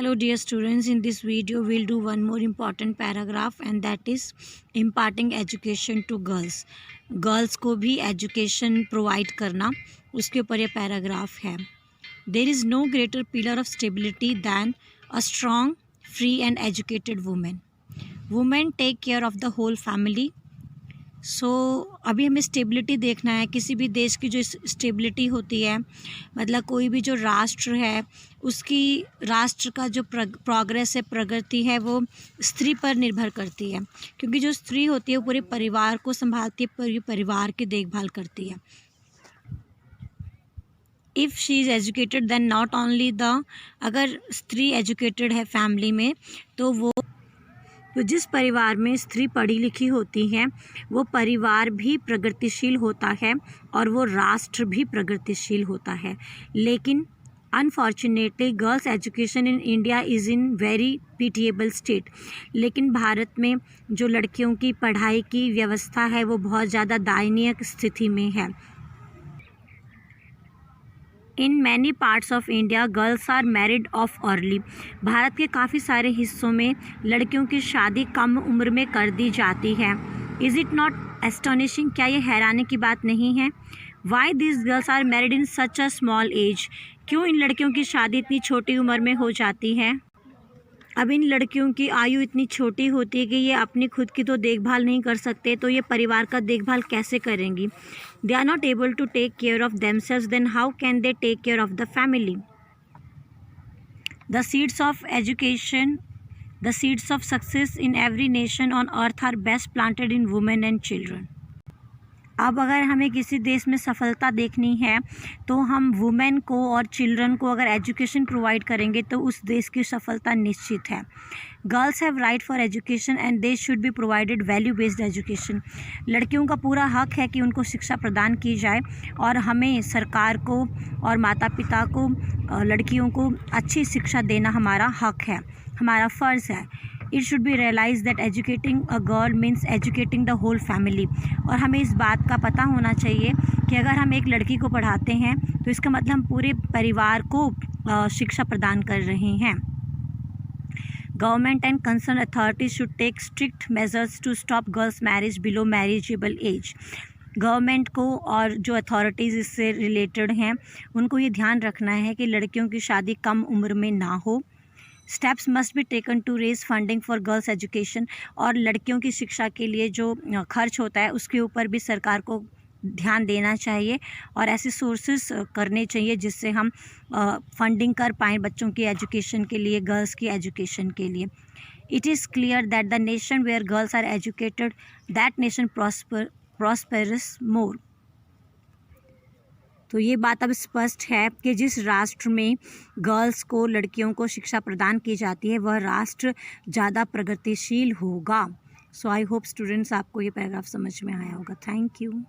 Hello dear students, in this video we'll do one more important paragraph and that is imparting education to girls. Girls को भी education provide करना, उसके ऊपर ये paragraph है. There is no greater pillar of stability than a strong, free and educated woman. Women take care of the whole family. अभी हमें stability देखना है. किसी भी देश की जो स्टेबिलिटी होती है, मतलब कोई भी जो राष्ट्र है उसकी राष्ट्र का जो प्रोग्रेस है, प्रगति है, वो स्त्री पर निर्भर करती है. क्योंकि जो स्त्री होती है वो पूरे परिवार को संभालती है, पूरे परिवार की देखभाल करती है. If she is educated then not only अगर स्त्री एजुकेटेड है फैमिली में तो जिस परिवार में स्त्री पढ़ी लिखी होती है वो परिवार भी प्रगतिशील होता है और वो राष्ट्र भी प्रगतिशील होता है. लेकिन unfortunately girls education in India is in very pitiable state. लेकिन भारत में जो लड़कियों की पढ़ाई की व्यवस्था है वो बहुत ज़्यादा दयनीय स्थिति में है. In many parts of India girls are married of early. Bharat के काफ़ी सारे हिस्सों में लड़कियों की शादी कम उम्र में कर दी जाती है. Is it not astonishing? क्या ये हैरानी की बात नहीं है? Why this girls are married in such a small age? क्यों इन लड़कियों की शादी इतनी छोटी उम्र में हो जाती है? अब इन लड़कियों की आयु इतनी छोटी होती है कि ये अपनी खुद की तो देखभाल नहीं कर सकते, तो ये परिवार का देखभाल कैसे करेंगी? They are not able to take care of themselves, then how can they take care of the family? The seeds of education, the seeds of success in every nation on earth are best planted in women and children. अब अगर हमें किसी देश में सफलता देखनी है तो हम वुमेन को और चिल्ड्रन को अगर एजुकेशन प्रोवाइड करेंगे तो उस देश की सफलता निश्चित है. Girls have right for education and they should be provided value based education. लड़कियों का पूरा हक है कि उनको शिक्षा प्रदान की जाए और हमें सरकार को और माता पिता को लड़कियों को अच्छी शिक्षा देना हमारा हक है, हमारा फ़र्ज़ है. It should be realise that educating a girl means educating the whole family. और हमें इस बात का पता होना चाहिए कि अगर हम एक लड़की को पढ़ाते हैं तो इसका मतलब हम पूरे परिवार को शिक्षा प्रदान कर रहे हैं. Government and concern authorities should take strict measures to stop girls marriage below marriageable age. Government को और जो अथॉरिटीज़ इससे रिलेटेड हैं उनको ये ध्यान रखना है कि लड़कियों की शादी कम उम्र में ना हो. Steps must be taken to raise funding for girls education. और लड़कियों की शिक्षा के लिए जो खर्च होता है उसके ऊपर भी सरकार को ध्यान देना चाहिए और ऐसे सोर्सेस करने चाहिए जिससे हम फंडिंग कर पाएँ बच्चों की एजुकेशन के लिए, गर्ल्स की एजुकेशन के लिए. It is clear that the nation where girls are educated, that nation prosperous more. तो ये बात अब स्पष्ट है कि जिस राष्ट्र में गर्ल्स को, लड़कियों को शिक्षा प्रदान की जाती है वह राष्ट्र ज़्यादा प्रगतिशील होगा. सो आई होप स्टूडेंट्स आपको ये पैराग्राफ समझ में आया होगा. Thank you.